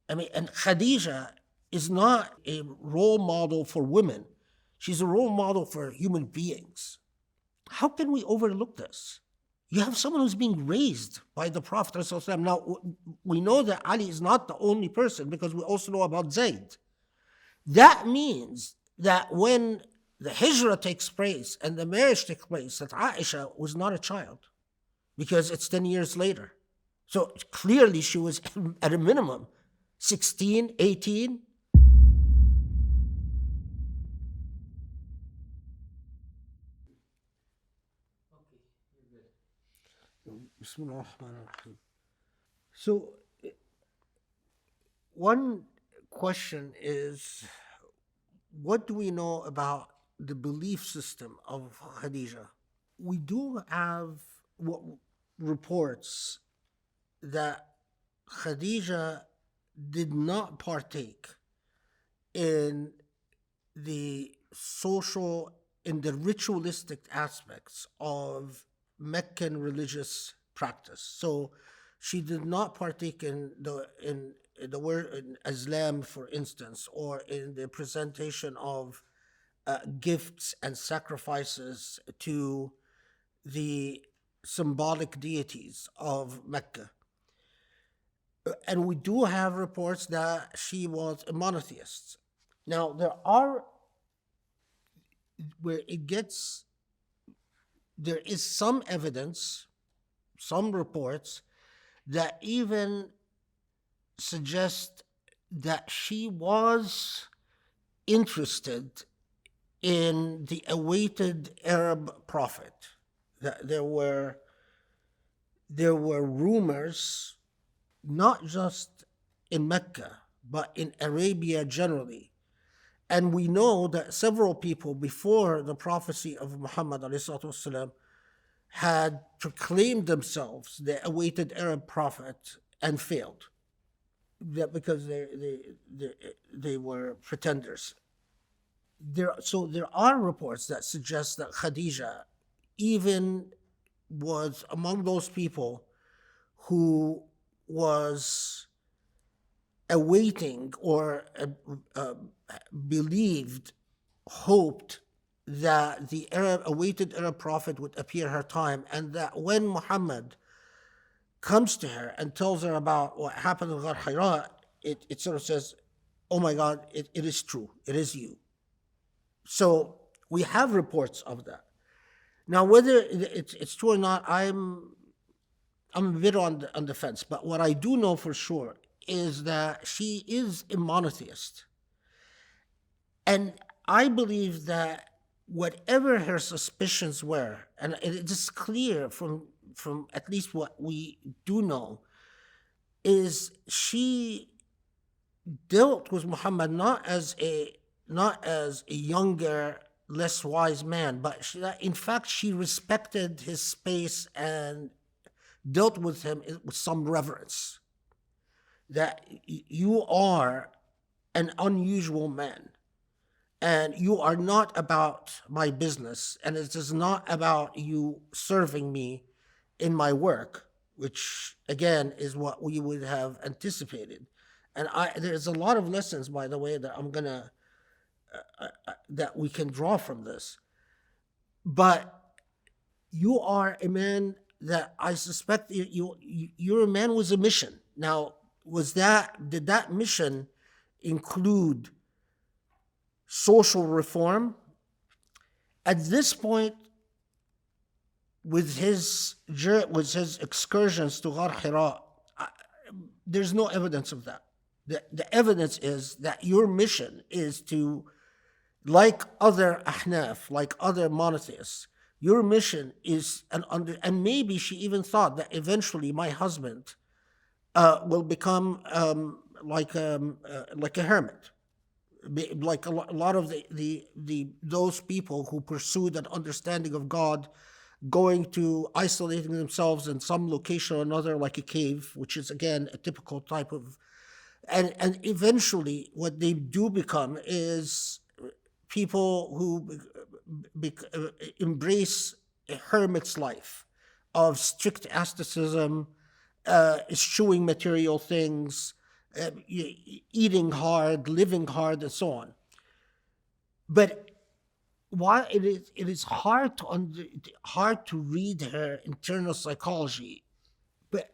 I mean, and Khadijah is not a role model for women. She's a role model for human beings. How can we overlook this? You have someone who's being raised by the Prophet ﷺ. Now, we know that Ali is not the only person because we also know about Zayd. That means that when the hijrah takes place and the marriage takes place, that Aisha was not a child because it's 10 years later. So clearly she was at a minimum 16, 18. So one question is, what do we know about the belief system of Khadijah? We do have reports that Khadijah did not partake in the social, in the ritualistic aspects of Meccan religious practice. So she did not partake in the word in Islam, for instance, or in the presentation of gifts and sacrifices to the symbolic deities of Mecca. And we do have reports that she was a monotheist. Now, there are, where it gets, there is some evidence, some reports that even suggest that she was interested in the awaited Arab prophet. That there were rumors, not just in Mecca, but in Arabia generally. And we know that several people before the prophecy of Muhammad ﷺ had proclaimed themselves the awaited Arab prophet and failed. That because they were pretenders. So there are reports that suggest that Khadijah even was among those people who was awaiting or believed, hoped that the awaited Arab prophet would appear her time, and that when Muhammad comes to her and tells her about what happened in Ghar Hira, it sort of says, oh my God, it is true, it is you. So we have reports of that. Now, whether it's true or not, I'm a bit on the fence. But what I do know for sure is that she is a monotheist. And I believe that whatever her suspicions were, and it is clear from at least what we do know, is she dealt with Muhammad not as a younger, less wise man, but in fact she respected his space and dealt with him with some reverence. That you are an unusual man, and you are not about my business, and it is not about you serving me in my work, which again is what we would have anticipated. And there's a lot of lessons, by the way, that I'm gonna that we can draw from this. But you are a man that I suspect you're a man with a mission. Now, did that mission include social reform? At this point, with his excursions to Ghar Hira, there's no evidence of that. The evidence is that your mission is to, like other Ahnaf, like other monotheists, your mission is and maybe she even thought that eventually my husband will become like a hermit, like a lot of those people who pursued an understanding of God, going to isolating themselves in some location or another, like a cave, which is again a typical type of, and eventually what they do become is people who embrace a hermit's life of strict asceticism, eschewing material things, eating hard, living hard, and so on. But while it is hard to read her internal psychology, but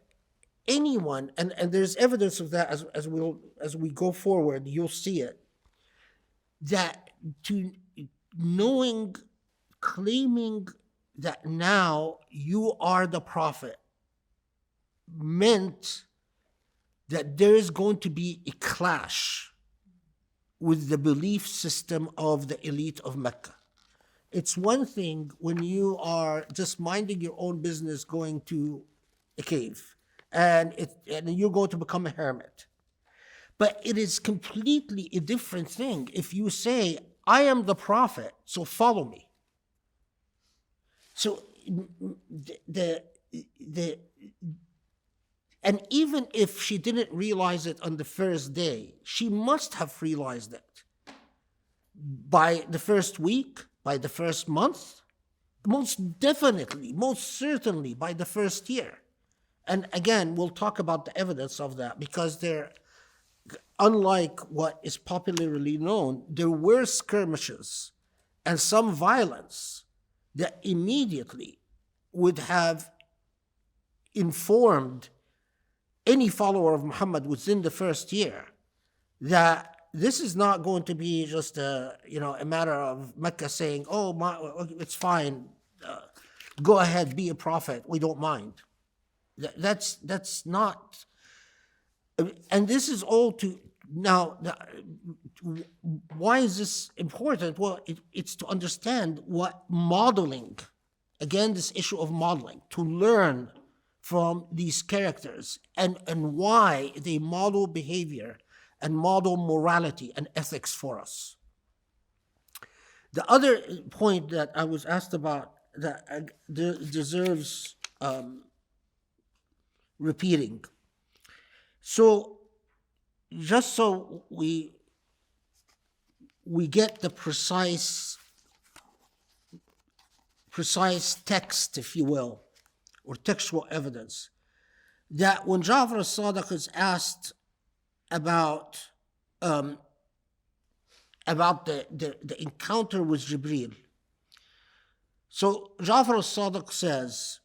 anyone, and there's evidence of that as we go forward, you'll see it, that claiming that now you are the prophet meant that there is going to be a clash with the belief system of the elite of Mecca. It's one thing when you are just minding your own business going to a cave and you're going to become a hermit. But it is completely a different thing if you say, I am the prophet, so follow me. So and even if she didn't realize it on the first day, she must have realized it by the first week, by the first month, most definitely, most certainly by the first year. And again, we'll talk about the evidence of that, because unlike what is popularly known, there were skirmishes and some violence that immediately would have informed any follower of Muhammad within the first year that this is not going to be just a matter of Mecca saying, it's fine, go ahead, be a prophet, we don't mind. That's not, and this is all to, now, why is this important? Well, it's to understand what modeling, again, this issue of modeling, to learn from these characters and why they model behavior and model morality and ethics for us. The other point that I was asked about that deserves repeating. So just so we get the precise text, if you will, or textual evidence, that when Ja'far al-Sadiq is asked about the encounter with Gabriel, so Ja'far al-Sadiq says,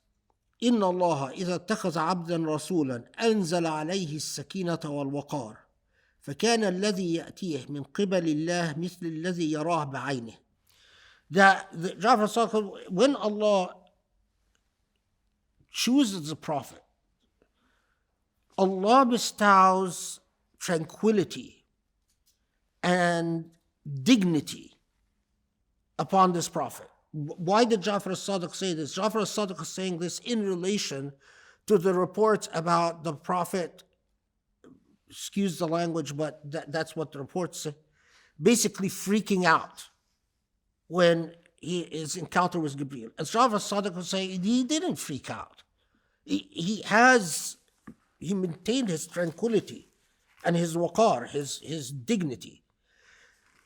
إن الله إذا اتخذ عبدا رسولا أنزل عليه السكينة والوقار فكان الذي يأتيه من قبل الله مثل الذي يراه بعينه. That Ja'far al-Sadiq, when Allah chooses a prophet, Allah bestows tranquility and dignity upon this prophet. Why did Ja'far al-Sadiq say this? Ja'far al-Sadiq is saying this in relation to the reports about the prophet, excuse the language, but that's what the reports say, basically freaking out when his encounter with Gabriel. And Ja'far al-Sadiq was saying he didn't freak out. He maintained his tranquility and his waqar, his dignity.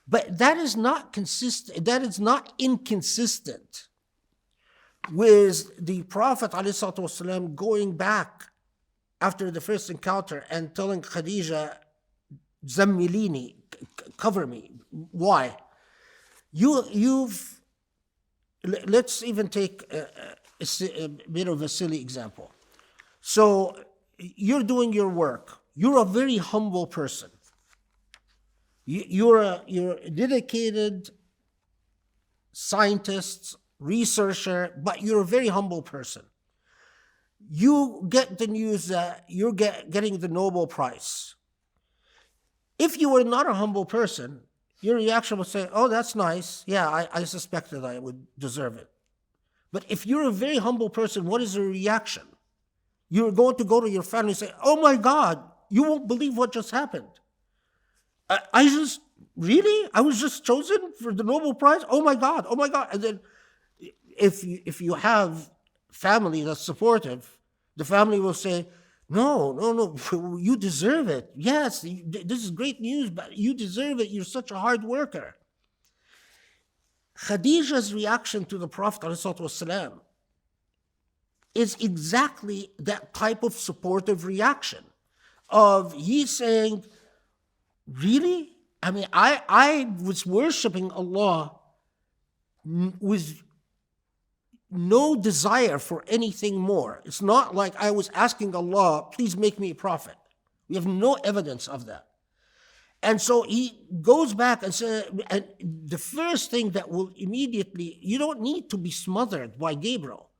But that is not consistent, that is not inconsistent with the Prophet ﷺ going back after the first encounter and telling Khadijah, Zammilini, cover me. Why? Let's even take a bit of a silly example. So you're doing your work. You're a very humble person. You're a dedicated scientist, researcher, but you're a very humble person. You get the news that you're getting the Nobel Prize. If you were not a humble person, your reaction would say, oh, that's nice. Yeah, I suspected I would deserve it. But if you're a very humble person, what is your reaction? You're going to go to your family and say, oh my God, you won't believe what just happened. I was just chosen for the Nobel Prize? Oh my God. And then if you have family that's supportive, the family will say, no, you deserve it. Yes, this is great news, but you deserve it. You're such a hard worker. Khadijah's reaction to the Prophet ﷺ is exactly that type of supportive reaction. of he's saying, really? I mean, I was worshiping Allah with no desire for anything more. It's not like I was asking Allah, please make me a prophet. We have no evidence of that. And so he goes back and says, and the first thing that will immediately, you don't need to be smothered by Gabriel.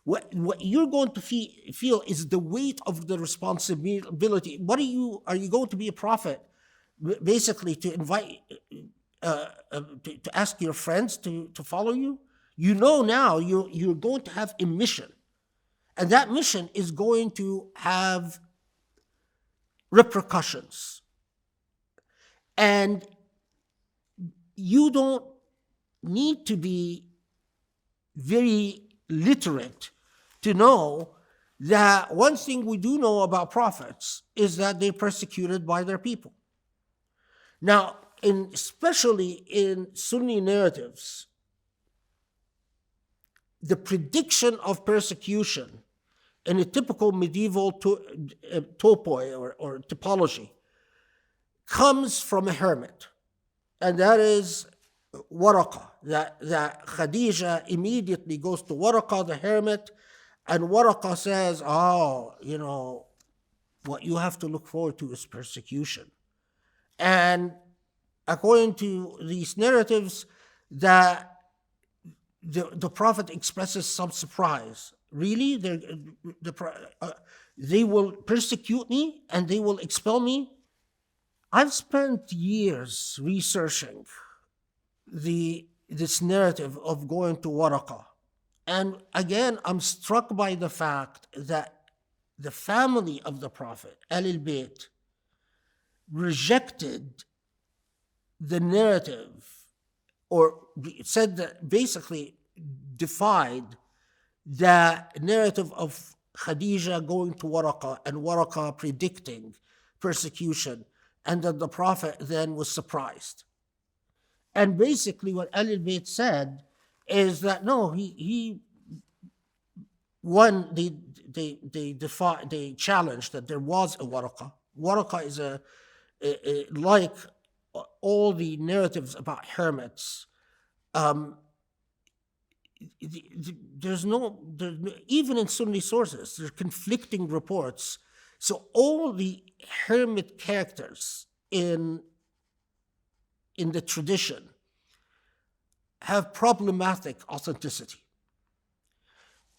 What you're going to feel is the weight of the responsibility. Are you going to be a prophet? Basically, to invite, to ask your friends to follow you? You know now you're going to have a mission. And that mission is going to have repercussions. And you don't need to be very literate to know that one thing we do know about prophets is that they're persecuted by their people. Now, especially in Sunni narratives, the prediction of persecution in a typical medieval topoi or typology comes from a hermit, and that is Waraqa. That Khadijah immediately goes to Waraqa, the hermit, and Waraqa says, what you have to look forward to is persecution. And according to these narratives, that the Prophet expresses some surprise. Really? They will persecute me and they will expel me? I've spent years researching this narrative of going to Waraqa. And again, I'm struck by the fact that the family of the Prophet, Al-Bayt, rejected the narrative, or said that basically defied the narrative of Khadijah going to Waraqa and Waraqa predicting persecution, and that the Prophet then was surprised. And basically what Al-Bayt said is that no, they challenged that there was a Waraqa. Waraqa is like all the narratives about hermits. Even in Sunni sources, there are conflicting reports. So all the hermit characters in the tradition have problematic authenticity.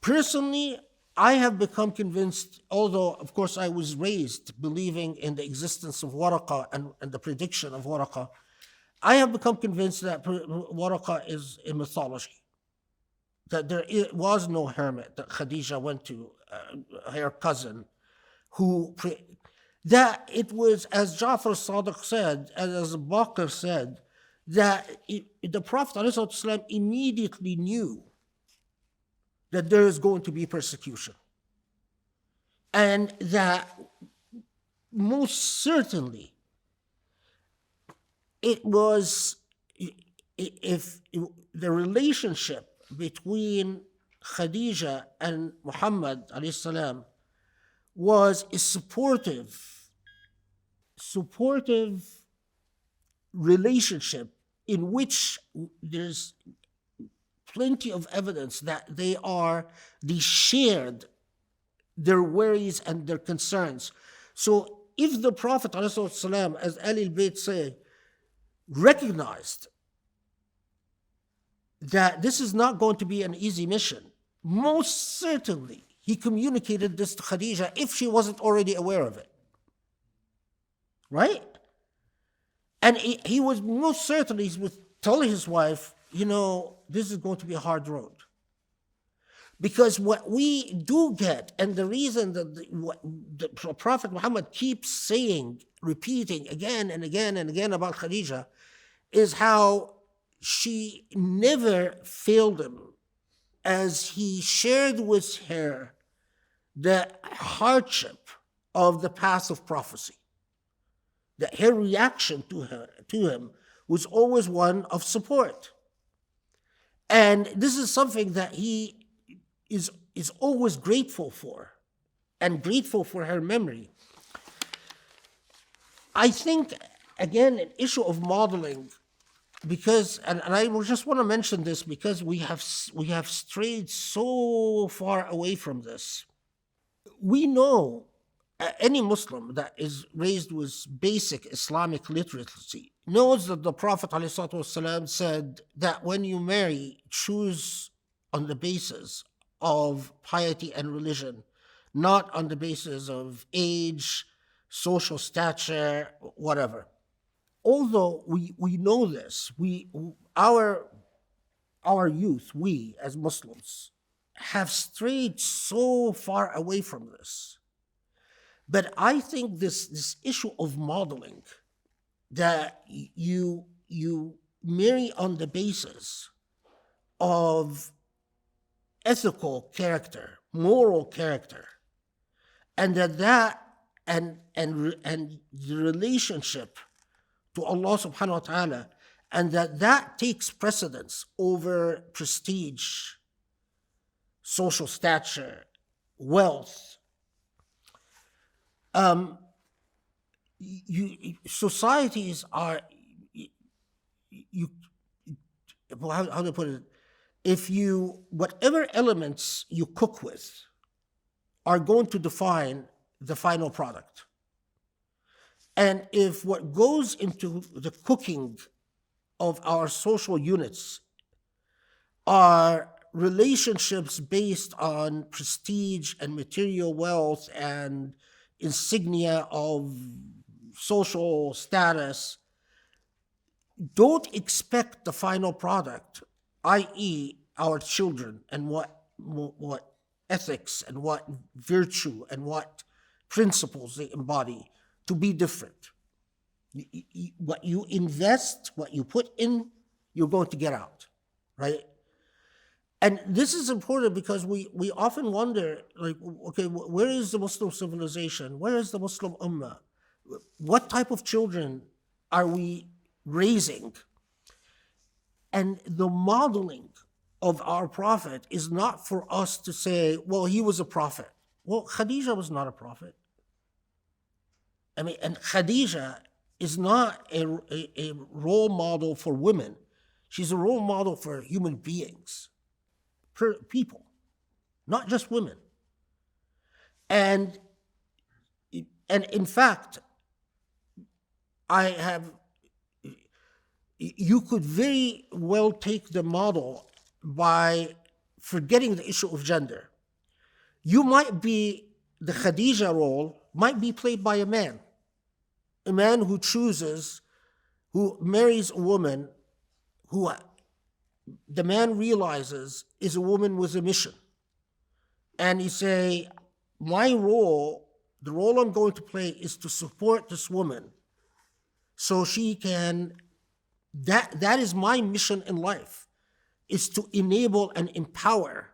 Personally, I have become convinced, although of course I was raised believing in the existence of Waraqa and the prediction of Waraqa, I have become convinced that Waraqa is a mythology, that there was no hermit that Khadijah went to, her cousin, that it was, as Ja'far al-Sadiq said, and as Bakr said, that the Prophet ﷺ immediately knew that there is going to be persecution. And that most certainly it was, if the relationship between Khadijah and Muhammad ﷺ was a supportive relationship in which there's plenty of evidence that they shared their worries and their concerns. So if the Prophet ﷺ, as Al-Bayt say, recognized that this is not going to be an easy mission, most certainly he communicated this to Khadijah if she wasn't already aware of it. Right? And he was most certainly would tell his wife, this is going to be a hard road. Because what we do get, and the reason that the Prophet Muhammad keeps saying, repeating again and again and again about Khadijah, is how she never failed him as he shared with her the hardship of the path of prophecy. That her reaction to him was always one of support. And this is something that he is always grateful for, and grateful for her memory. I think, again, an issue of modeling, because, and I just want to mention this because we have strayed so far away from this. We know any Muslim that is raised with basic Islamic literacy knows that the Prophet ﷺ said that when you marry, choose on the basis of piety and religion, not on the basis of age, social stature, whatever. Although we know this, our youth, we as Muslims, have strayed so far away from this. But I think this issue of modeling, that you marry on the basis of ethical character, moral character, and that and the relationship to Allah subhanahu wa ta'ala, and that takes precedence over prestige, social stature, wealth. Societies are, how do I put it? If whatever elements you cook with are going to define the final product. And if what goes into the cooking of our social units are relationships based on prestige and material wealth and insignia of social status, don't expect the final product, i.e., our children, and what ethics and what virtue and what principles they embody, to be different. What you invest, what you put in, you're going to get out, right? And this is important because we often wonder, like, okay, where is the Muslim civilization? Where is the Muslim ummah? What type of children are we raising? And the modeling of our prophet is not for us to say, well, he was a prophet. Well, Khadijah was not a prophet. I mean, and Khadijah is not a role model for women. She's a role model for human beings, people, not just women. And in fact, you could very well take the model by forgetting the issue of gender. You might be, the Khadijah role might be played by a man who marries a woman who the man realizes is a woman with a mission. And you say, my role, the role I'm going to play is to support this woman so she can, that is my mission in life, is to enable and empower.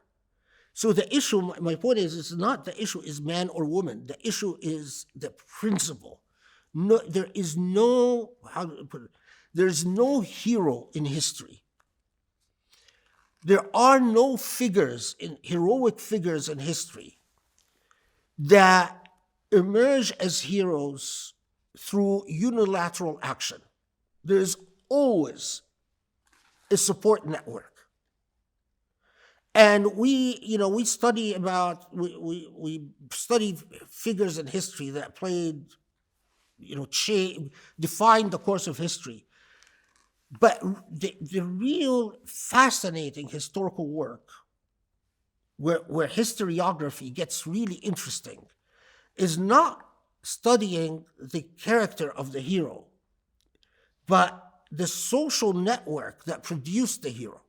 So the issue, my point is, it's not the issue is man or woman. The issue is the principle. No, there is no, how to put it, there's no hero in history. There are no heroic figures in history that emerge as heroes through unilateral action. There's always a support network. And we study figures in history that played, defined the course of history. But the real fascinating historical work, where historiography gets really interesting, is not studying the character of the hero, but the social network that produced the hero.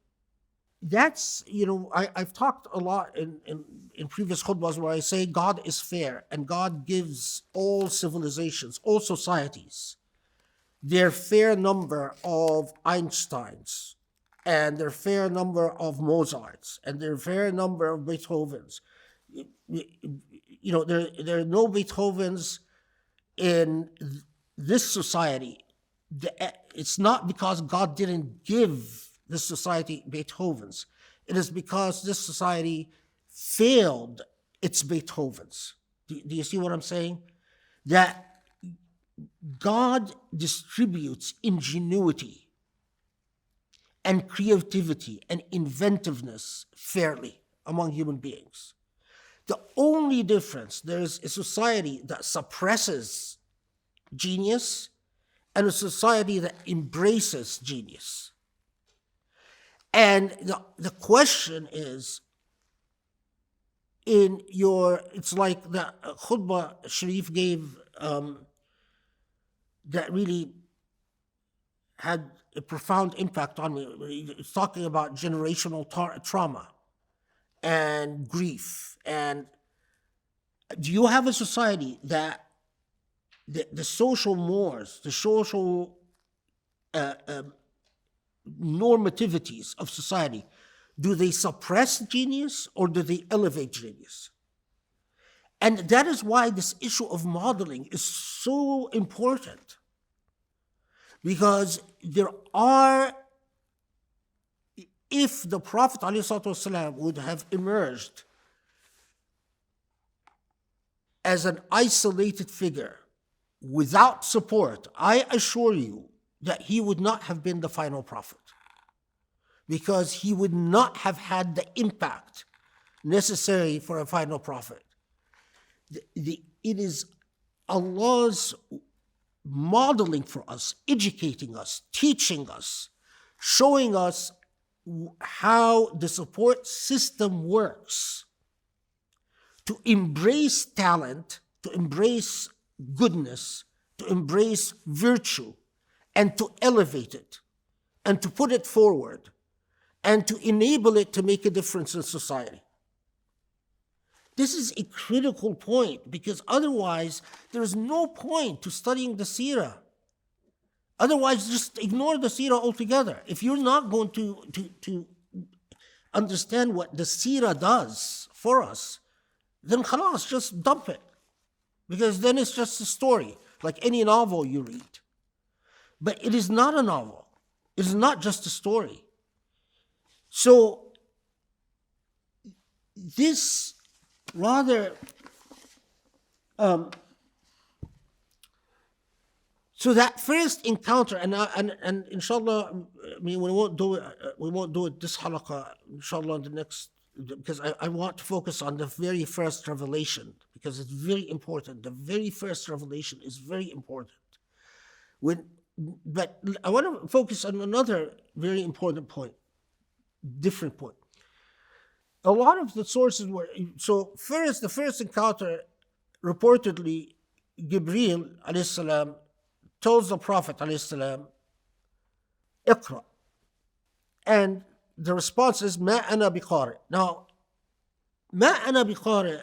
That's, I've talked a lot in previous khutbahs where I say God is fair and God gives all civilizations, all societies, their fair number of Einsteins and their fair number of Mozarts and their fair number of Beethovens. There are no Beethovens in this society. It's not because God didn't give this society Beethovens. It is because this society failed its Beethovens. Do you see what I'm saying? That God distributes ingenuity and creativity and inventiveness fairly among human beings. The only difference, there's a society that suppresses genius and a society that embraces genius. And the question is, it's like the Khutbah Cherif gave that really had a profound impact on me. It's talking about generational trauma and grief. And do you have a society that the social mores, the social normativities of society, do they suppress genius or do they elevate genius? And that is why this issue of modeling is so important. Because if the Prophet ﷺ would have emerged as an isolated figure without support, I assure you that he would not have been the final prophet. Because he would not have had the impact necessary for a final prophet. It is Allah's modeling for us, educating us, teaching us, showing us how the support system works to embrace talent, to embrace goodness, to embrace virtue, and to elevate it, and to put it forward, and to enable it to make a difference in society. This is a critical point, because otherwise there is no point to studying the Sirah. Otherwise, just ignore the Sirah altogether. If you're not going to understand what the Sirah does for us, then khalas, just dump it. Because then it's just a story, like any novel you read. But it is not a novel. It is not just a story. So this rather, so that first encounter, and inshallah, I mean, we won't do it this halaqah, inshallah, the next, because I want to focus on the very first revelation, because it's very important. The very first revelation is very important. But I want to focus on another very important point, different point. A lot of the sources were, so first, the first encounter, reportedly, Gabriel alayhi salam tells the Prophet alayhi salam, Iqra. And the response is, Ma ana biqari. Now, Ma ana biqari,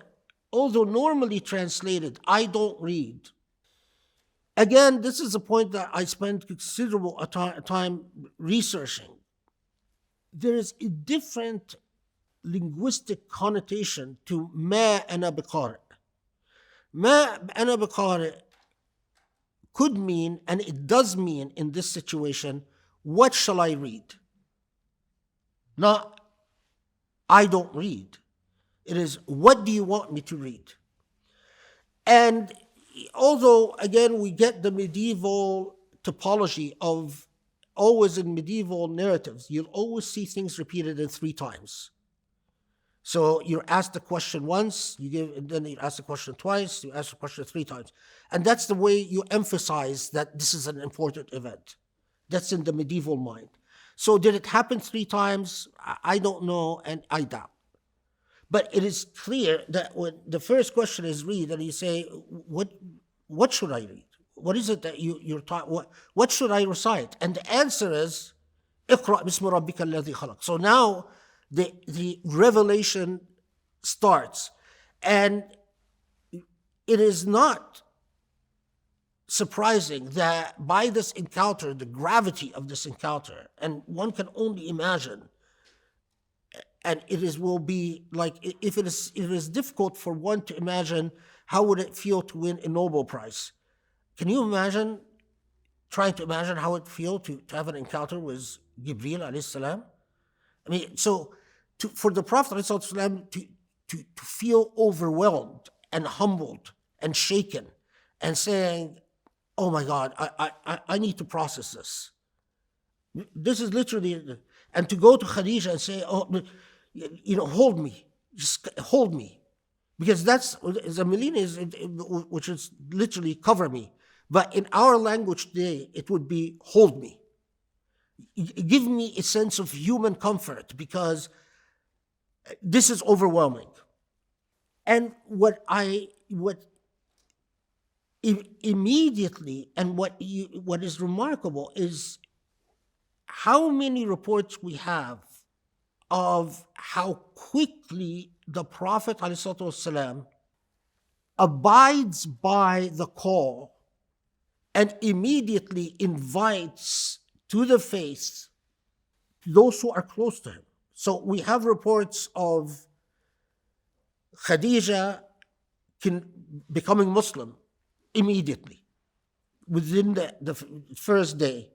although normally translated, I don't read. Again, this is a point that I spent considerable time researching. There is a different linguistic connotation to ma ana biqari. Ma ana biqari could mean, and it does mean in this situation, what shall I read? Not, I don't read. It is, what do you want me to read? And although, again, we get the medieval topology of, always in medieval narratives, you'll always see things repeated in 3 times. So you're asked the question once, and then you ask the question twice, you ask the question 3 times. And that's the way you emphasize that this is an important event. That's in the medieval mind. So did it happen 3 times? I don't know, and I doubt. But it is clear that when the first question is read, and you say, what should I read? What is it that you're taught? What should I recite? And the answer is, Iqra bismi rabbika alladhi khalaq. So now the revelation starts. And it is not surprising that by this encounter, the gravity of this encounter, and one can only imagine, and will be like, if it is difficult for one to imagine how would it feel to win a Nobel Prize. Can you imagine, trying to imagine how it feel to have an encounter with Gabriel alayhi salam? I mean, so for the Prophet alayhi salam to feel overwhelmed and humbled and shaken and saying, oh my God, I need to process this. This is literally, and to go to Khadijah and say, oh, hold me, just hold me. Because that's, Zamilina is, which is literally cover me. But in our language today, it would be hold me. Give me a sense of human comfort, because this is overwhelming. And what immediately, and what is remarkable is how many reports we have of how quickly the Prophet ﷺ abides by the call and immediately invites to the faith those who are close to him. So we have reports of Khadijah becoming Muslim immediately, within the first day.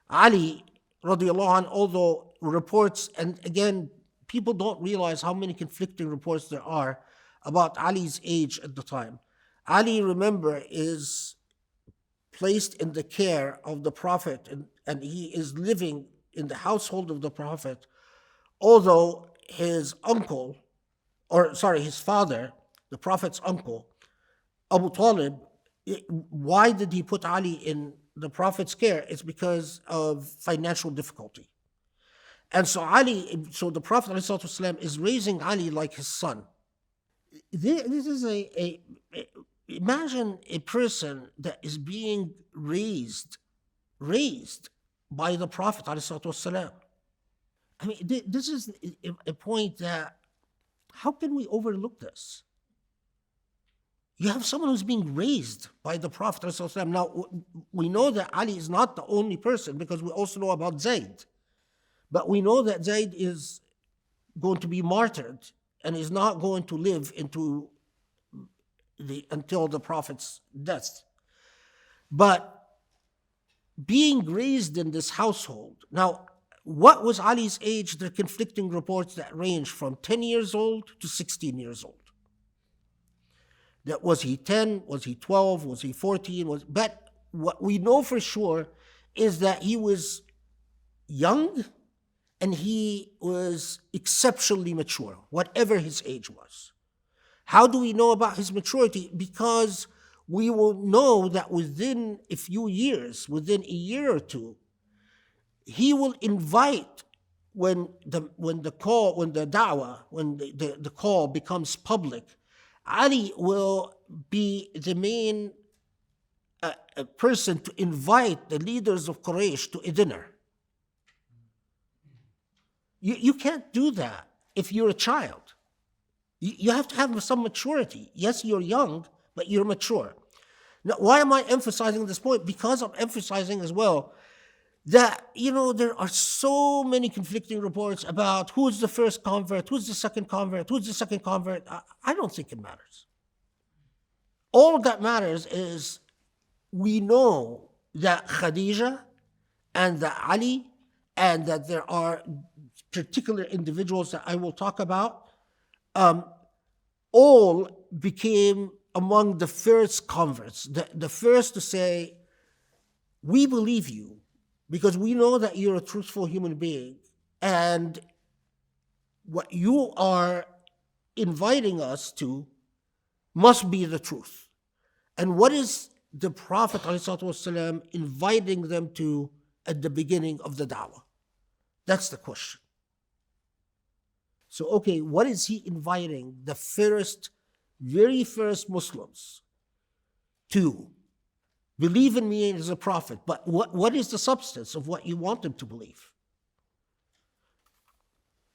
Ali, radiallahu anh, although reports, and again, people don't realize how many conflicting reports there are about Ali's age at the time. Ali, remember, is placed in the care of the Prophet, and he is living in the household of the Prophet, although his father, the Prophet's uncle, Abu Talib, why did he put Ali in the Prophet's care? It's because of financial difficulty. And so the Prophet ﷺ is raising Ali like his son. This is imagine a person that is being raised by the Prophet ﷺ. I mean, this is a point that, how can we overlook this? You have someone who's being raised by the Prophet ﷺ. Now, we know that Ali is not the only person, because we also know about Zayd. But we know that Zayd is going to be martyred and is not going to live until the Prophet's death. But being raised in this household. Now, what was Ali's age? There are conflicting reports that range from 10 years old to 16 years old. That was he 10? Was he 12? Was he 14? But what we know for sure is that he was young and he was exceptionally mature, whatever his age was. How do we know about his maturity? Because we will know that within a few years, within a year or two, he will invite, when the call becomes public, Ali will be the main person to invite the leaders of Quraysh to a dinner. You can't do that if you're a child. You have to have some maturity. Yes, you're young, but you're mature. Now, why am I emphasizing this point? Because I'm emphasizing as well that, there are so many conflicting reports about who's the first convert, who's the second convert, who's the second convert. I don't think it matters. All that matters is we know that Khadijah and that Ali, and that there are particular individuals that I will talk about, all became among the first converts, the first to say, we believe you because we know that you're a truthful human being, and what you are inviting us to must be the truth. And what is the Prophet ﷺ inviting them to at the beginning of the da'wah? That's the question. So, okay, what is he inviting the very first Muslims to? Believe in me as a prophet, but what is the substance of what you want them to believe?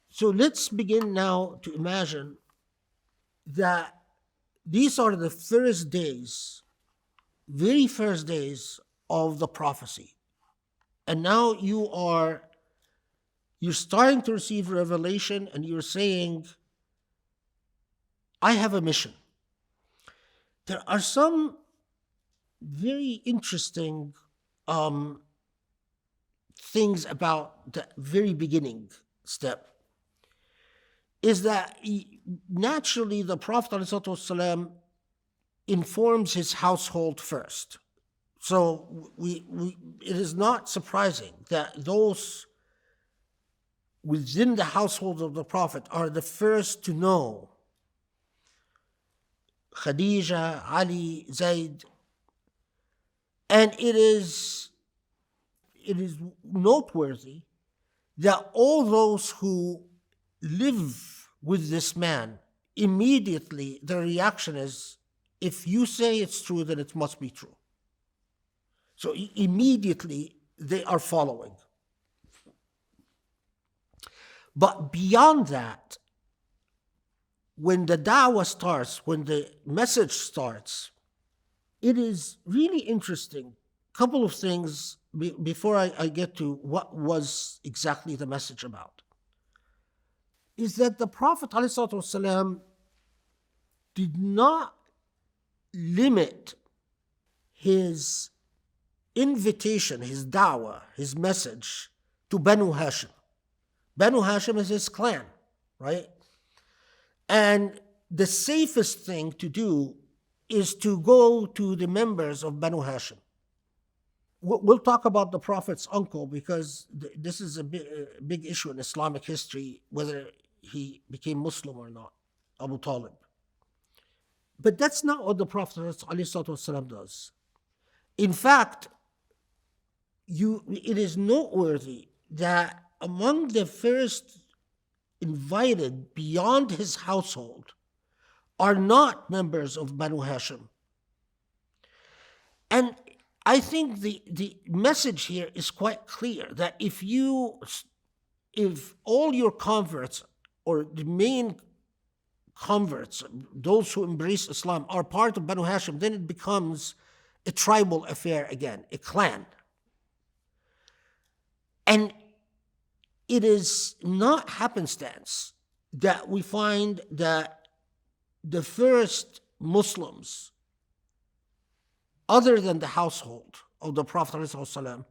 So let's begin now to imagine that these are the first days, very first days of the prophecy. And now you're starting to receive revelation, and you're saying, I have a mission. There are some very interesting things about the very beginning step. Is that naturally the Prophet ﷺ informs his household first. So it is not surprising that those within the household of the Prophet are the first to know Khadijah, Ali, Zayd, and it is noteworthy that all those who live with this man, immediately the reaction is, if you say it's true, then it must be true. So immediately they are following. But beyond that, when the da'wah starts, when the message starts, it is really interesting. Couple of things before I get to what was exactly the message about, is that the Prophet ﷺ did not limit his invitation, his da'wah, his message to Banu Hashim. Banu Hashim is his clan, right? And the safest thing to do is to go to the members of Banu Hashim. We'll talk about the Prophet's uncle because this is a big issue in Islamic history, whether he became Muslim or not, Abu Talib. But that's not what the Prophet ﷺ does. In fact, it is noteworthy that among the first invited beyond his household are not members of Banu Hashim. And I think the message here is quite clear that if all your converts or the main converts, those who embrace Islam, are part of Banu Hashim, then it becomes a tribal affair again, a clan. And it is not happenstance that we find that the first Muslims, other than the household of the Prophet ﷺ,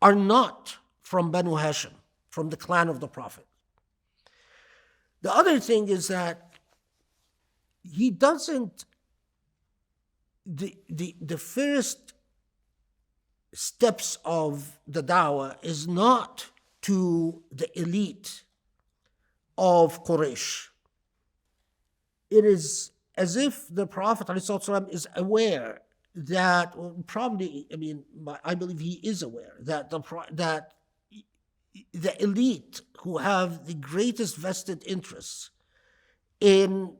are not from Banu Hashim, from the clan of the Prophet. The other thing is that he doesn't, the first steps of the da'wah is not to the elite of Quraysh. It is as if the Prophet ﷺ is aware that, I believe he is aware that the elite who have the greatest vested interests in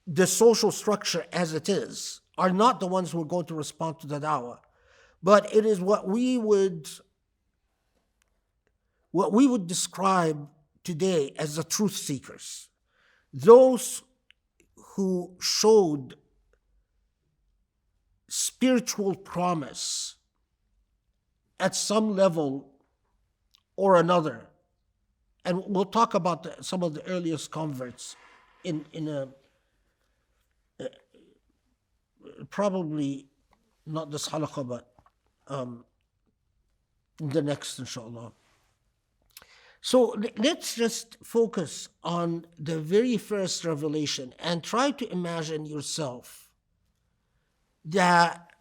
the social structure as it is are not the ones who are going to respond to the da'wah, but it is what we would describe today as the truth seekers, those who showed spiritual promise at some level or another. And we'll talk about some of the earliest converts in a probably not this halaqah, but the next, inshallah. So let's just focus on the very first revelation and try to imagine yourself that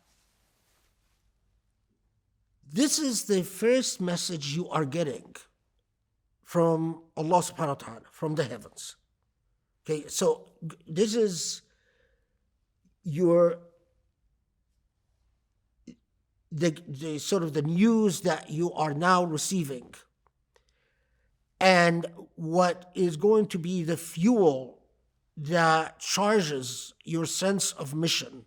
this is the first message you are getting from Allah subhanahu wa ta'ala, from the heavens. Okay, so this is the sort of the news that you are now receiving, and what is going to be the fuel that charges your sense of mission.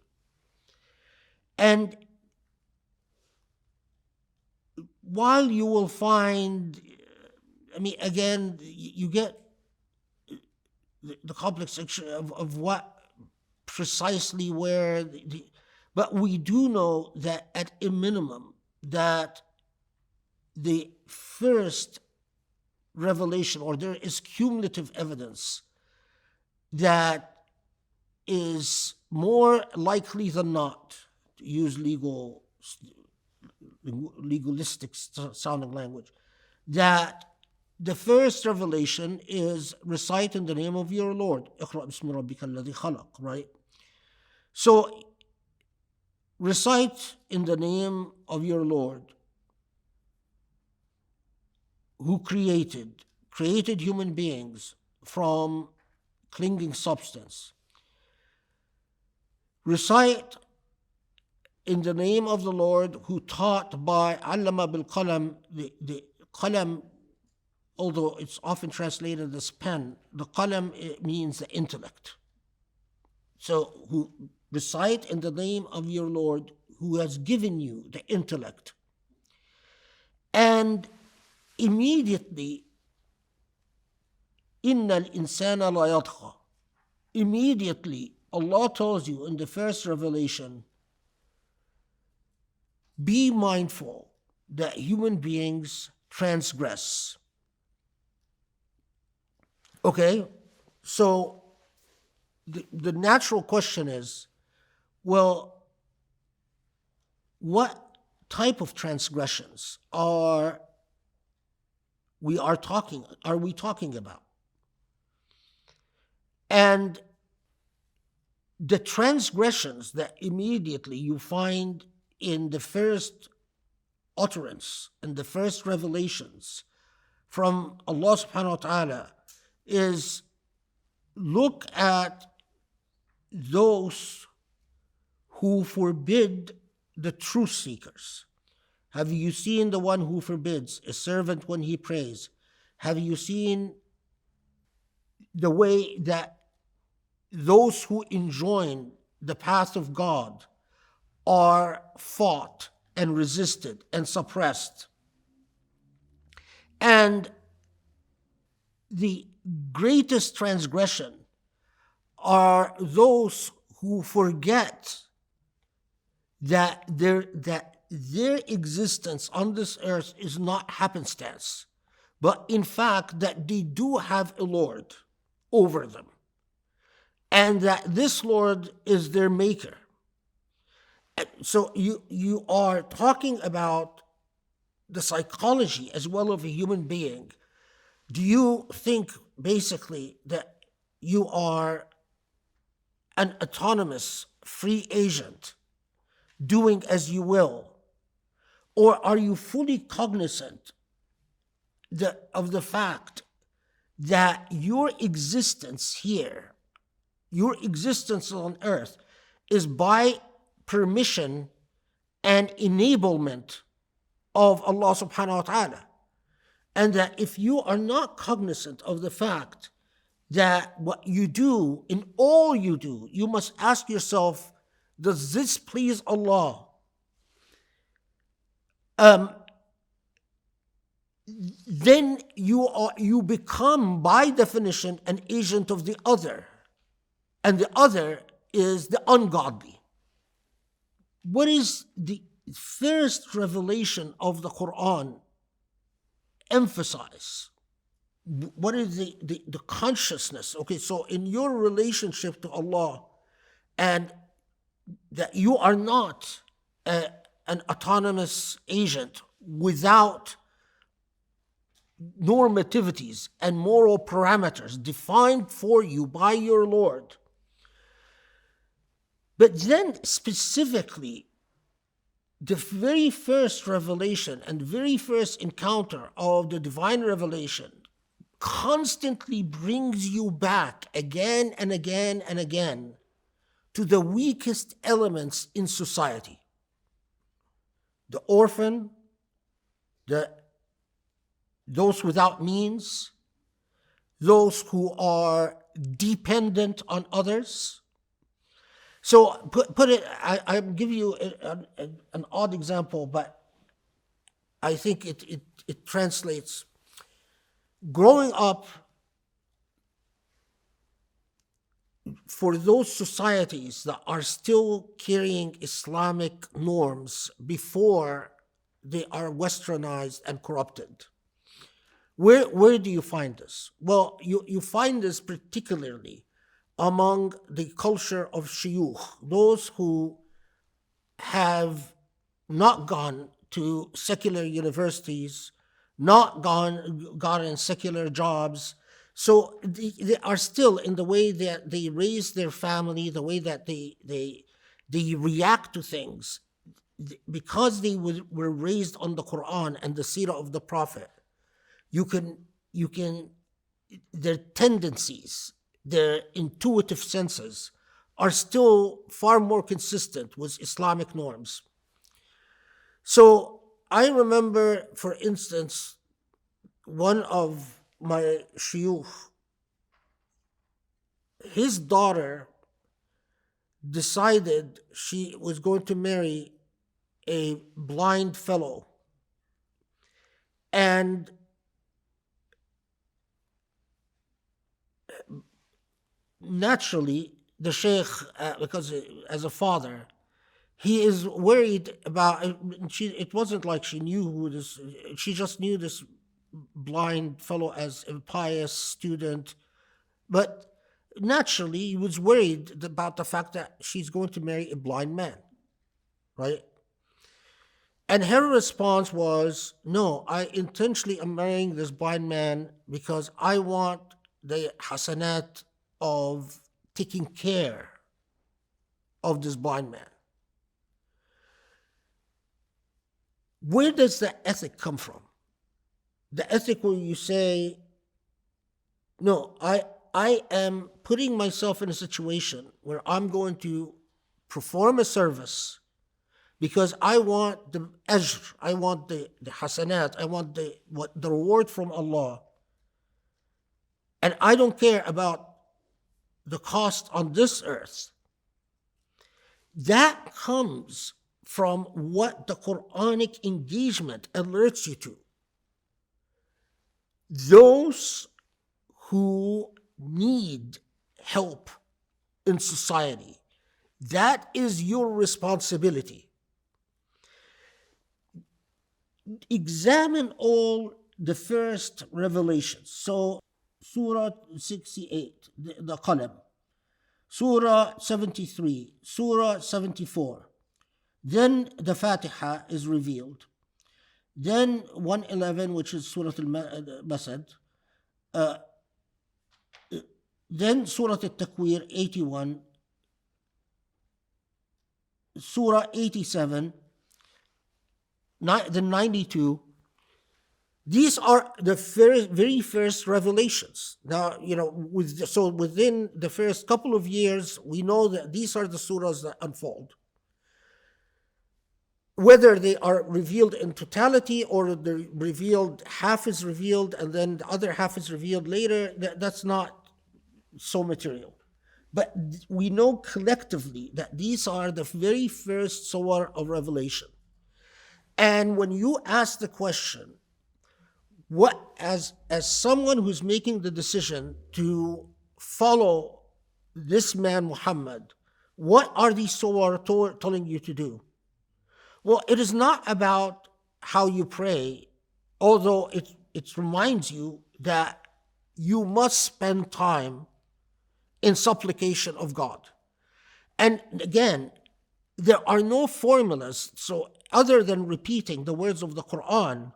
And while you will find, again, you get the complex picture of what precisely where, but we do know that at a minimum that the first revelation, or there is cumulative evidence that is more likely than not, to use legalistic sounding language, that the first revelation is recite in the name of your Lord, Iqra bismi rabbika alladhi khalaq, right? So Recite in the name of your Lord, who created human beings from clinging substance. Recite in the name of the Lord, who taught by allama bil qalam, the qalam, although it's often translated as pen, the qalam, it means the intellect. So, who recite in the name of your Lord, who has given you the intellect. And immediately, innal insana la yatgha. Immediately, Allah tells you in the first revelation, be mindful that human beings transgress. Okay, so the natural question is, well, what type of transgressions are we talking about? And the transgressions that immediately you find in the first utterance, in the first revelations from Allah subhanahu wa ta'ala, is look at those who forbid the truth seekers. Have you seen the one who forbids a servant when he prays? Have you seen the way that those who enjoin the path of God are fought and resisted and suppressed? And the greatest transgression are those who forget that their existence on this earth is not happenstance, but in fact that they do have a Lord over them, and that this Lord is their maker. So you are talking about the psychology as well of a human being. Do you think basically that you are an autonomous free agent doing as you will? Or are you fully cognizant of the fact that your existence here, your existence on earth, is by permission and enablement of Allah subhanahu wa ta'ala? And that if you are not cognizant of the fact that what you do, in all you do, you must ask yourself, does this please Allah? Then you become by definition an agent of the other, and the other is the ungodly. What is the first revelation of the Qur'an emphasize? What is the consciousness? Okay, so in your relationship to Allah, and that you are not an autonomous agent without normativities and moral parameters defined for you by your Lord. But then specifically, the very first revelation and very first encounter of the divine revelation constantly brings you back again and again and again to the weakest elements in society. The orphan, those without means, those who are dependent on others. So put it, I'll give you an odd example, but I think it translates. Growing up, for those societies that are still carrying Islamic norms before they are westernized and corrupted, where do you find this? Well, you find this particularly among the culture of shuyukh, those who have not gone to secular universities, not gotten secular jobs. So they are still, in the way that they raise their family, the way that they they react to things because they were raised on the Quran and the Sirah of the Prophet. You can, their tendencies, their intuitive senses are still far more consistent with Islamic norms. So I remember, for instance, one of my shuyukh, his daughter decided she was going to marry a blind fellow. And naturally, the sheikh, because as a father, he is worried about, it wasn't like she knew who this, she just knew this blind fellow as a pious student. But naturally, he was worried about the fact that she's going to marry a blind man, right? And her response was, no, I intentionally am marrying this blind man because I want the hasanat of taking care of this blind man. Where does the ethic come from? The ethic where you say, no, I am putting myself in a situation where I'm going to perform a service because I want the ajr, I want the hasanat, I want the reward from Allah. And I don't care about the cost on this earth. That comes from what the Quranic engagement alerts you to. Those who need help in society, that is your responsibility. Examine all the first revelations. So, Surah 68, the Qalam, Surah 73, Surah 74. Then the Fatiha is revealed. Then 111, which is Surah Al-Masad. Then Surah Al-Takwir, 81. Surah 87. The 92. These are the very first revelations. Now, so within the first couple of years, we know that these are the surahs that unfold. Whether they are revealed in totality or they're revealed, half is revealed and then the other half is revealed later, that's not so material. But we know collectively that these are the very first surah of revelation. And when you ask the question, what, as someone who's making the decision to follow this man Muhammad, what are these surah telling you to do? Well, it is not about how you pray, although it reminds you that you must spend time in supplication of God. And again, there are no formulas. So other than repeating the words of the Qur'an,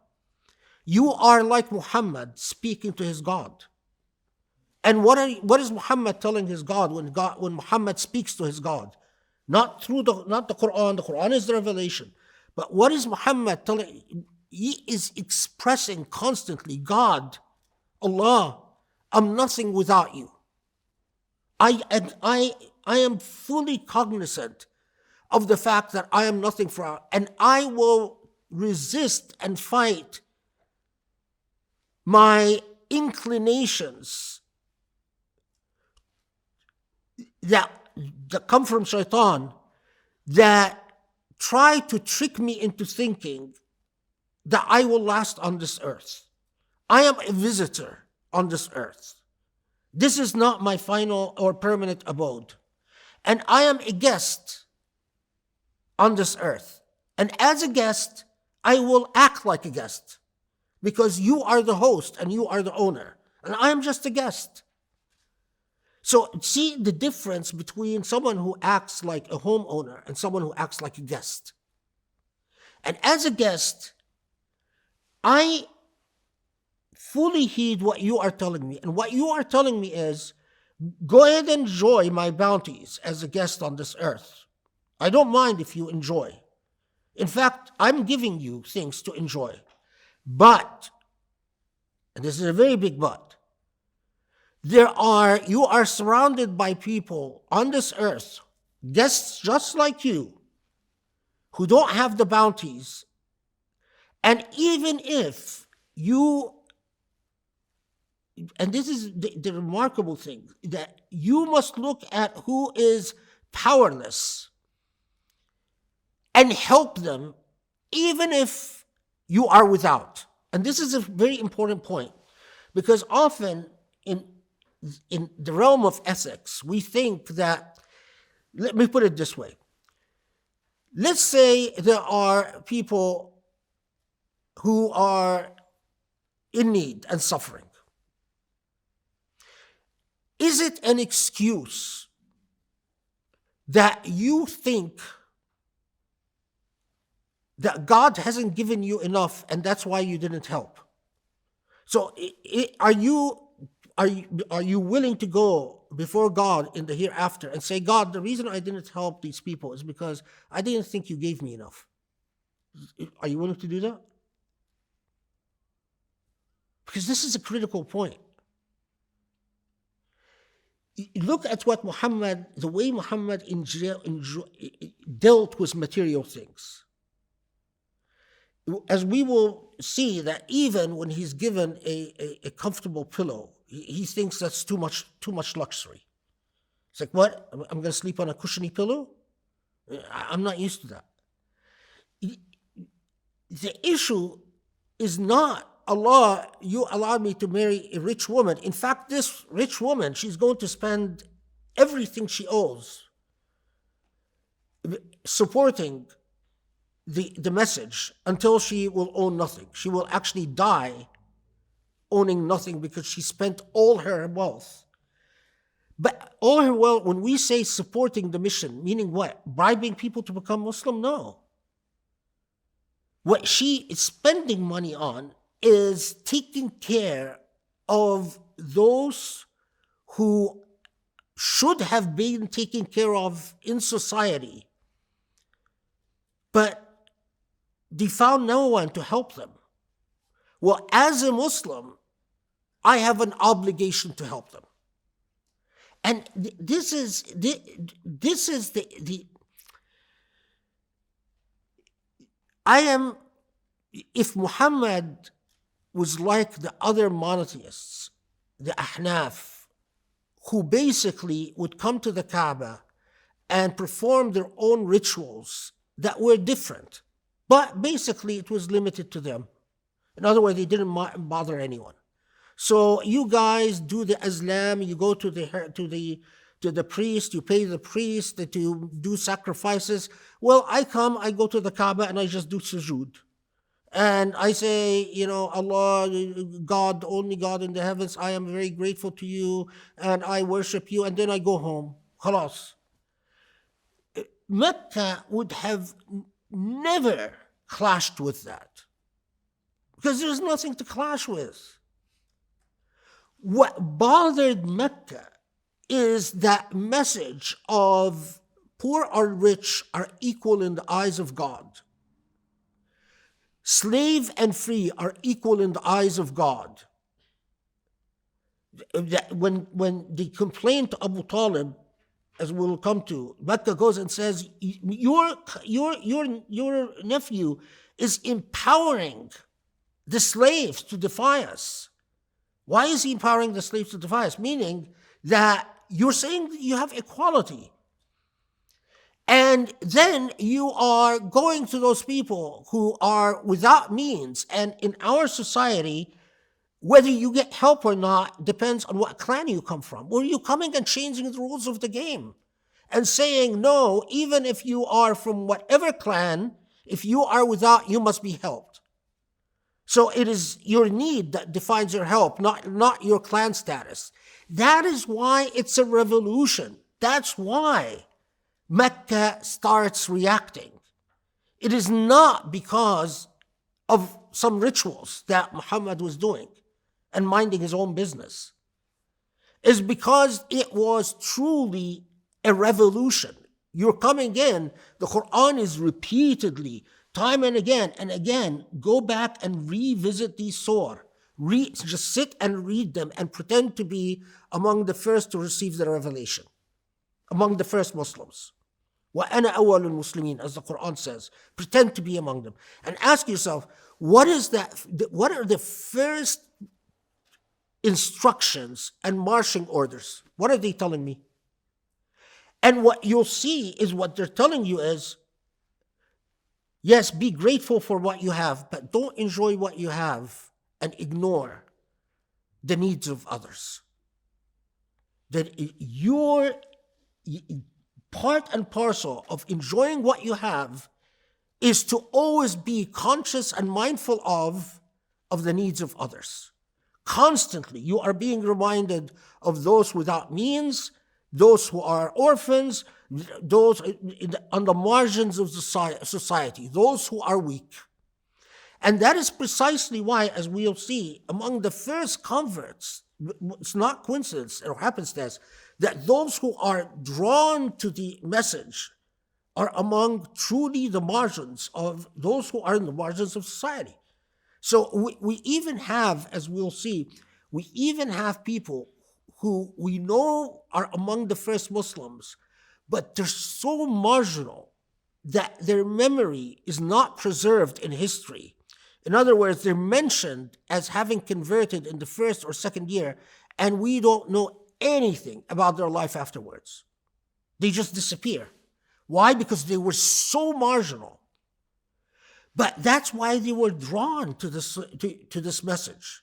you are like Muhammad speaking to his God. And what is Muhammad telling his God when Muhammad speaks to his God? Not the Qur'an. The Qur'an is the revelation. But what is Muhammad telling? He is expressing constantly, God, Allah, I'm nothing without you. I am fully cognizant of the fact that I am nothing for, and I will resist and fight my inclinations that come from shaitan, that try to trick me into thinking that I will last on this earth. I am a visitor on this earth. This is not my final or permanent abode. And I am a guest on this earth. And as a guest, I will act like a guest because you are the host and you are the owner. And I am just a guest. So see the difference between someone who acts like a homeowner and someone who acts like a guest. And as a guest, I fully heed what you are telling me. And what you are telling me is, go ahead and enjoy my bounties as a guest on this earth. I don't mind if you enjoy. In fact, I'm giving you things to enjoy. But, and this is a very big but, you are surrounded by people on this earth, guests just like you, who don't have the bounties. And even if you, and this is the remarkable thing, that you must look at who is powerless and help them, even if you are without. And this is a very important point, because often in the realm of ethics, we think that, let me put it this way. Let's say there are people who are in need and suffering. Is it an excuse that you think that God hasn't given you enough and that's why you didn't help? So are you willing to go before God in the hereafter and say, God, the reason I didn't help these people is because I didn't think you gave me enough? Are you willing to do that? Because this is a critical point. Look at what the way Muhammad dealt with material things. As we will see, that even when he's given a comfortable pillow, he thinks that's too much luxury. It's like, what? I'm going to sleep on a cushiony pillow? I'm not used to that. The issue is not, Allah, you allowed me to marry a rich woman. In fact, this rich woman, she's going to spend everything she owes supporting the message until she will own nothing. She will actually die owning nothing because she spent all her wealth. But all her wealth, when we say supporting the mission, meaning what? Bribing people to become Muslim? No. What she is spending money on is taking care of those who should have been taken care of in society, but they found no one to help them. Well, as a Muslim, I have an obligation to help them. And this is the if Muhammad was like the other monotheists, the Ahnaf, who basically would come to the Kaaba and perform their own rituals that were different, but basically it was limited to them. In other words, they didn't bother anyone. So you guys do the Islam, you go to the priest, you pay the priest to do sacrifices. Well, I go to the Kaaba and I just do sujood. And I say, Allah, God, only God in the heavens, I am very grateful to you and I worship you, and then I go home. Khalas. Mecca would have never clashed with that, because there's nothing to clash with. What bothered Mecca is that message of poor or rich are equal in the eyes of God. Slave and free are equal in the eyes of God. When they complain to Abu Talib, as we'll come to, Mecca goes and says, your nephew is empowering the slaves to defy us. Why is he empowering the slaves to defy us? Meaning that you're saying that you have equality. And then you are going to those people who are without means. And in our society, whether you get help or not depends on what clan you come from. Or you're coming and changing the rules of the game and saying, no, even if you are from whatever clan, if you are without, you must be helped. So it is your need that defines your help, not your clan status. That is why it's a revolution. That's why Mecca starts reacting. It is not because of some rituals that Muhammad was doing and minding his own business. It's because it was truly a revolution. You're coming in, the Qur'an is repeatedly, time and again, go back and revisit these surahs. Just sit and read them and pretend to be among the first to receive the revelation, among the first Muslims. وَأَنَا أَوَّلُ الْمُسْلِمِينَ, as the Qur'an says. Pretend to be among them. And ask yourself, what is that? What are the first instructions and marching orders? What are they telling me? And what you'll see is what they're telling you is, yes, be grateful for what you have, but don't enjoy what you have and ignore the needs of others. That your part and parcel of enjoying what you have is to always be conscious and mindful of the needs of others. Constantly, you are being reminded of those without means, those who are orphans, those on the margins of society, those who are weak. And that is precisely why, as we'll see, among the first converts, it's not coincidence or happenstance, that those who are drawn to the message are among truly the margins of those who are in the margins of society. So we even have, as we'll see, we even have people who we know are among the first Muslims, but they're so marginal that their memory is not preserved in history. In other words, they're mentioned as having converted in the first or second year, and we don't know anything about their life afterwards. They just disappear. Why? Because they were so marginal. But that's why they were drawn to this message.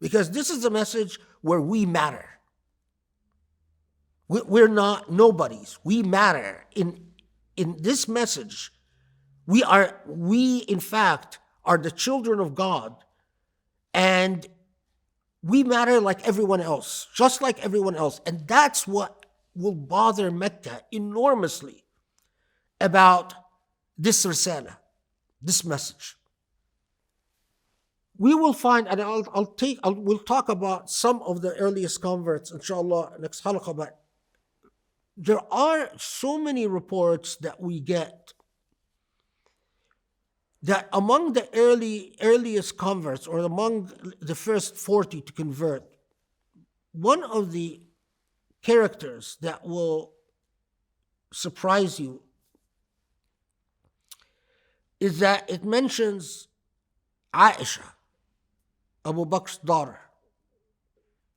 Because this is a message where we matter. We're not nobodies. We matter. In this message, we in fact are the children of God, and we matter like everyone else, just like everyone else. And that's what will bother Mecca enormously about this risala, this message. We will find, and we'll talk about some of the earliest converts, inshallah, next halaqah, but there are so many reports that we get that among the earliest converts, or among the first 40 to convert, one of the characters that will surprise you is that it mentions Aisha, Abu Bakr's daughter.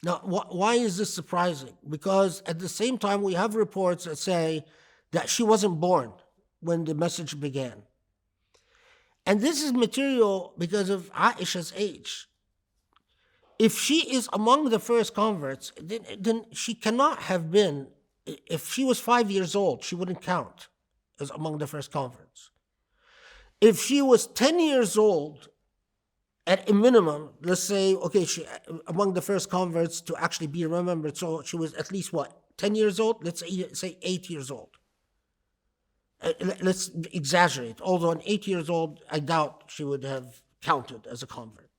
Now, why is this surprising? Because at the same time, we have reports that say that she wasn't born when the message began. And this is material because of Aisha's age. If she is among the first converts, then she cannot have been, if she was 5 years old, she wouldn't count as among the first converts. If she was 10 years old, at a minimum, let's say, okay, she among the first converts to actually be remembered, so she was at least 10 years old? Let's say 8 years old. Let's exaggerate. Although at 8 years old, I doubt she would have counted as a convert.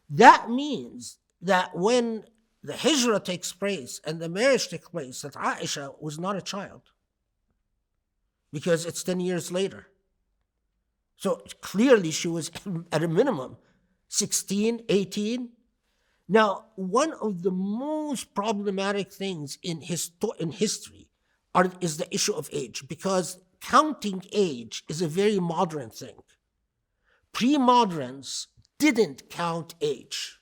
That means that when the hijrah takes place and the marriage takes place, that Aisha was not a child, because it's 10 years later. So clearly she was at a minimum 16, 18. Now, one of the most problematic things in history is the issue of age, because counting age is a very modern thing. Pre-moderns didn't count age.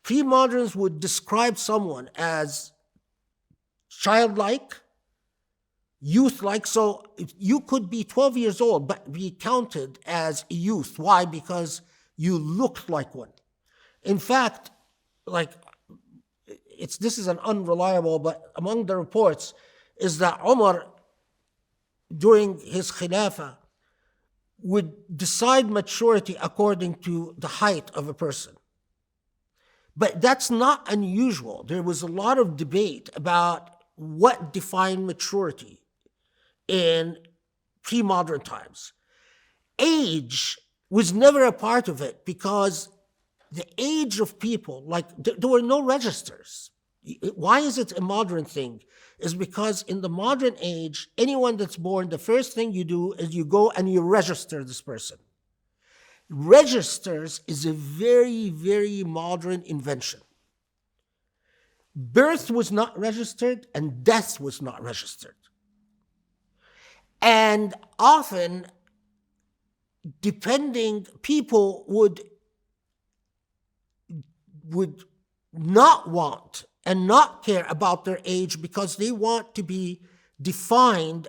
Pre-moderns would describe someone as childlike, youth-like. So you could be 12 years old but be counted as a youth. Why? Because you looked like one. In fact, this is an unreliable, but among the reports is that Umar, during his khilafah, would decide maturity according to the height of a person. But that's not unusual. There was a lot of debate about what defined maturity in pre-modern times. Age was never a part of it, because the age of people, there were no registers. Why is it a modern thing? Is because in the modern age, anyone that's born, the first thing you do is you go and you register this person. Registers is a very, very modern invention. Birth was not registered and death was not registered. And often, people would not want and not care about their age because they want to be defined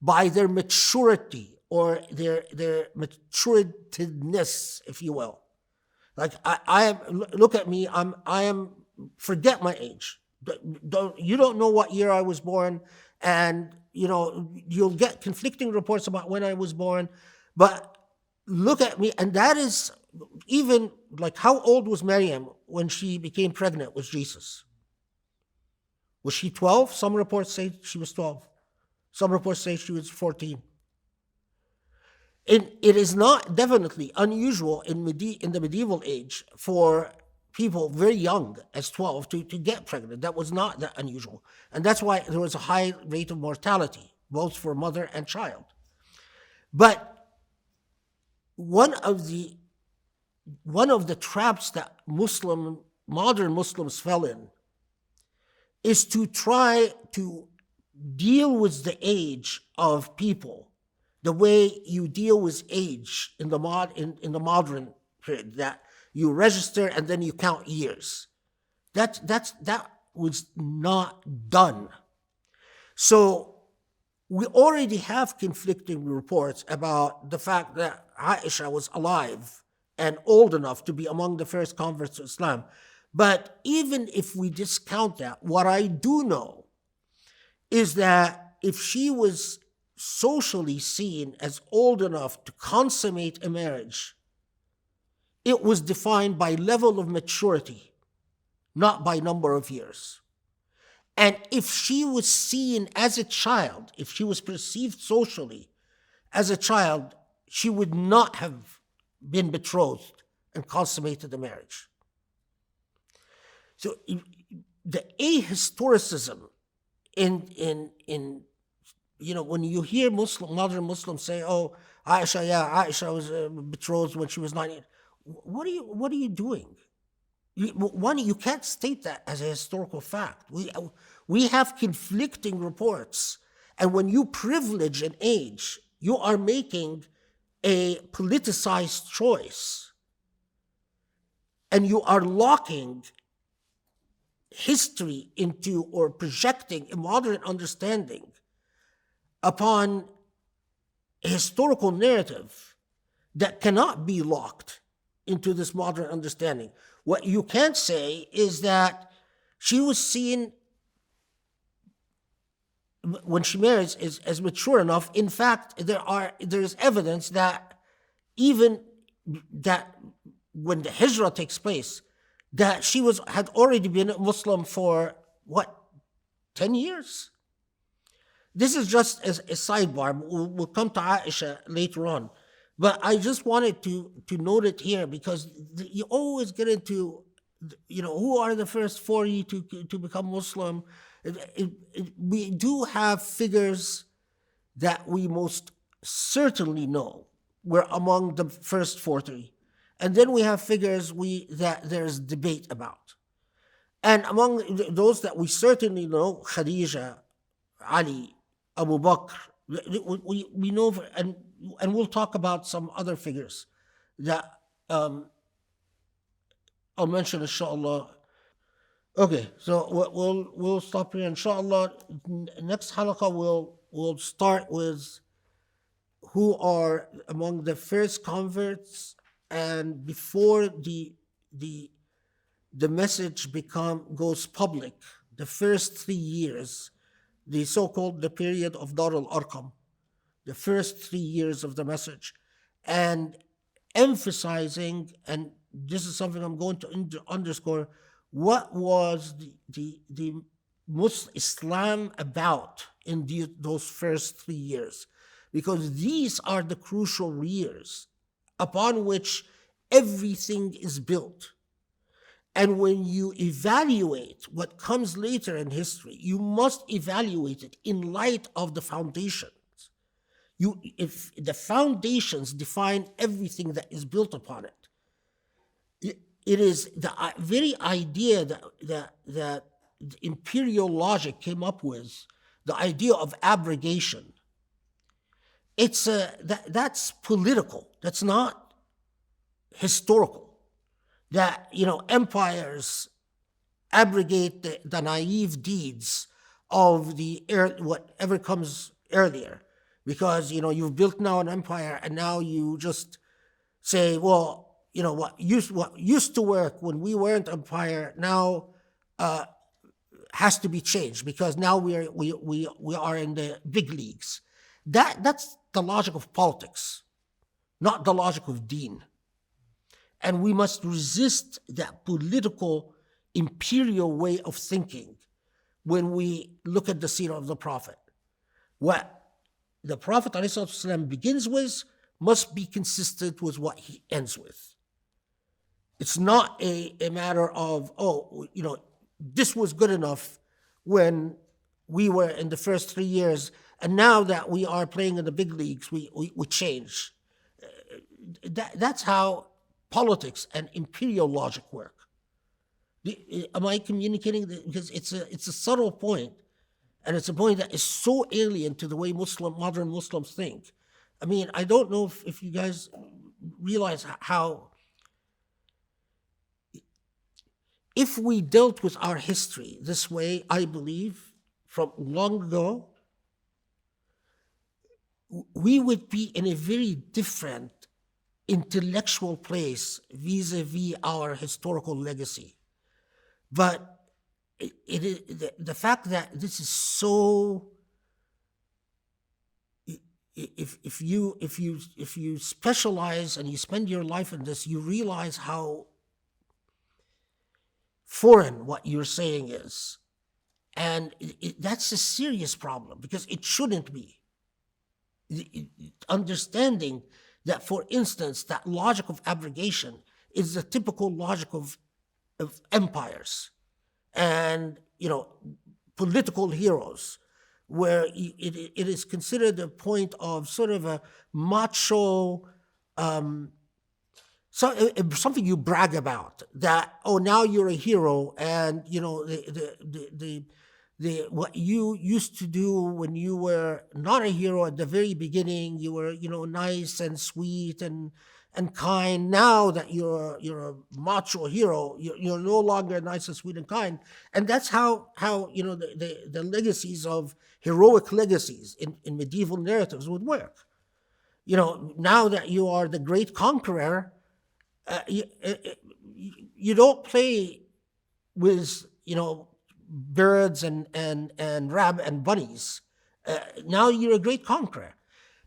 by their maturity or their maturedness, if you will. Like look at me, forget my age. You don't know what year I was born, and you'll get conflicting reports about when I was born, but look at me. And that is even like, how old was Maryam when she became pregnant with Jesus? Was she 12? Some reports say she was 12. Some reports say she was 14. It is not definitely unusual in the medieval age for people very young as 12 to get pregnant. That was not that unusual. And that's why there was a high rate of mortality, both for mother and child. But one of the traps that modern Muslims fell in is to try to deal with the age of people the way you deal with age in the modern period, that you register and then you count years. That was not done. So we already have conflicting reports about the fact that Aisha was alive and old enough to be among the first converts to Islam. But even if we discount that, what I do know is that if she was socially seen as old enough to consummate a marriage, it was defined by level of maturity, not by number of years. And if she was seen as a child, if she was perceived socially as a child, she would not have been betrothed and consummated the marriage. So the ahistoricism in when you hear modern Muslims say, "Oh, Aisha was betrothed when she was 9." What are you doing? You can't state that as a historical fact. We have conflicting reports, and when you privilege an age, you are making a politicized choice, and you are locking history into, or projecting a modern understanding upon a historical narrative that cannot be locked into this modern understanding. What you can't say is that she was seen when she marries as mature enough. In fact, there is evidence that even that when the hijrah takes place, that she had already been a Muslim for 10 years? This is just as a sidebar. We'll come to Aisha later on. But I just wanted to note it here, because you always get into, who are the first 40 to become Muslim. We do have figures that we most certainly know were among the first 40. And then we have figures that there's debate about. And among those that we certainly know, Khadijah, Ali, Abu Bakr, we know, and we'll talk about some other figures that I'll mention, inshallah. Okay, so we'll stop here, inshallah. Next halaqah we'll start with who are among the first converts, and before the message goes public, the first 3 years, the so-called the period of Dar al-Arqam, the first 3 years of the message, and emphasizing, and this is something I'm going to underscore, what was the Muslim Islam about in those first 3 years, because these are the crucial years upon which everything is built. And when you evaluate what comes later in history, you must evaluate it in light of the foundations. If the foundations define everything that is built upon it, it is the very idea that the imperial logic came up with, the idea of abrogation. That's political. That's not historical. That empires abrogate the naive deeds of whatever comes earlier, because you've built now an empire, and now you just say, well, what used to work when we weren't empire now has to be changed, because now we are in the big leagues. That's the logic of politics, not the logic of deen. And we must resist that political imperial way of thinking when we look at the Sirah of the Prophet. What the Prophet ﷺ begins with must be consistent with what he ends with. It's not a matter of, this was good enough when we were in the first 3 years, and now that we are playing in the big leagues, we change. That's how politics and imperial logic work. Am I communicating? Because it's a subtle point, and it's a point that is so alien to the way modern Muslims think. I mean, I don't know if you guys realize how, if we dealt with our history this way, I believe, from long ago, we would be in a very different intellectual place vis-a-vis our historical legacy. But it is the fact that this is so. If you specialize and you spend your life in this, you realize how foreign what you're saying is, and that's a serious problem, because it shouldn't be. Understanding that, for instance, that logic of abrogation is the typical logic of empires and political heroes, where it is considered a point of sort of a macho, something you brag about, that, oh, now you're a hero, and what you used to do when you were not a hero at the very beginning, you were nice and sweet and kind. Now that you're a macho hero, you're no longer nice and sweet and kind. And that's how the legacies of heroic legacies in medieval narratives would work. Now that you are the great conqueror, you don't play with birds and rabbits and bunnies. Now you're a great conqueror.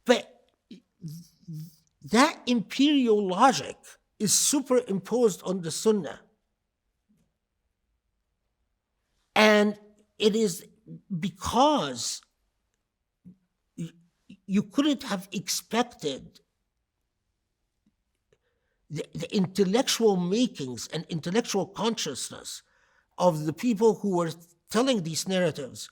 But that imperial logic is superimposed on the Sunnah. And it is because you couldn't have expected the intellectual makings and intellectual consciousness of the people who were telling these narratives.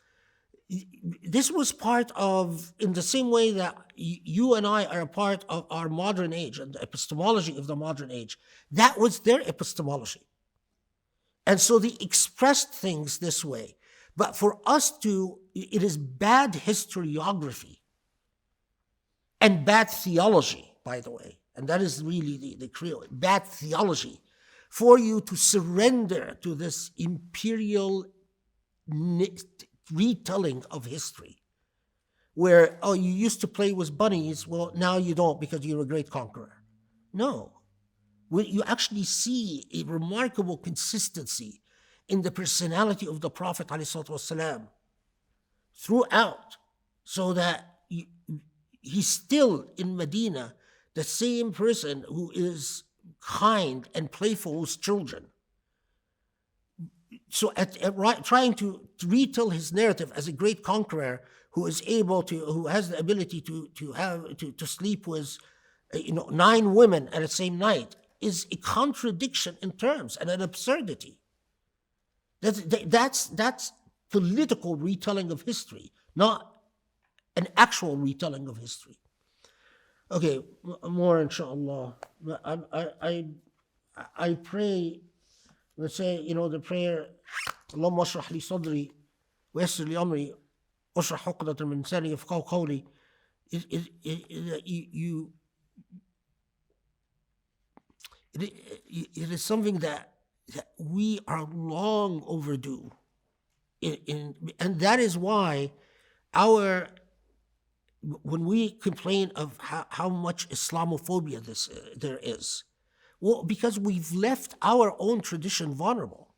This was part of, in the same way that you and I are a part of our modern age and the epistemology of the modern age, that was their epistemology. And so they expressed things this way. But for us it is bad historiography and bad theology, by the way. And that is really the credo, bad theology, for you to surrender to this imperial retelling of history, where, oh, you used to play with bunnies, well, now you don't because you're a great conqueror. No. You actually see a remarkable consistency in the personality of the Prophet ﷺ throughout, so that he's still in Medina the same person who is kind and playful with children. So trying to retell his narrative as a great conqueror who has the ability to sleep with 9 women at the same night, is a contradiction in terms and an absurdity. That's political retelling of history, not an actual retelling of history. Okay, more inshallah. I pray, let's say, the prayer, اللهم اشرح لي صدري ويسر لي أمري واشرح عقدة من لساني يفقهوا قولي. It is something that we are long overdue. And that is why when we complain of how much Islamophobia there is, well, because we've left our own tradition vulnerable.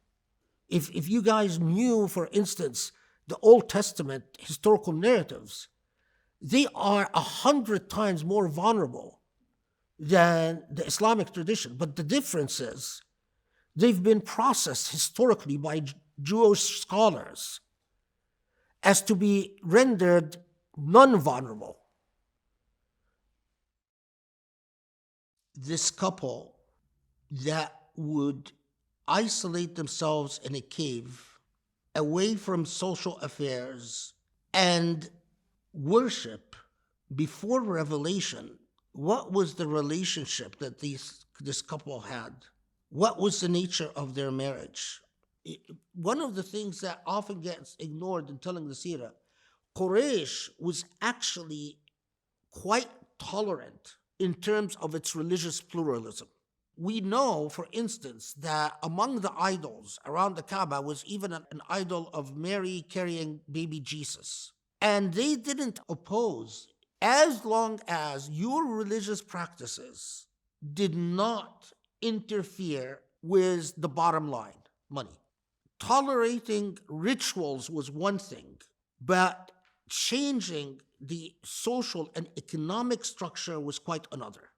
If you guys knew, for instance, the Old Testament historical narratives, they are 100 times more vulnerable than the Islamic tradition. But the difference is they've been processed historically by Jewish scholars as to be rendered non-vulnerable. This couple that would isolate themselves in a cave, away from social affairs, and worship before revelation, what was the relationship that this couple had? What was the nature of their marriage? One of the things that often gets ignored in telling the Sirah, Quraysh was actually quite tolerant in terms of its religious pluralism. We know, for instance, that among the idols around the Kaaba was even an idol of Mary carrying baby Jesus. And they didn't oppose, as long as your religious practices did not interfere with the bottom line, money. Tolerating rituals was one thing, but changing the social and economic structure was quite another.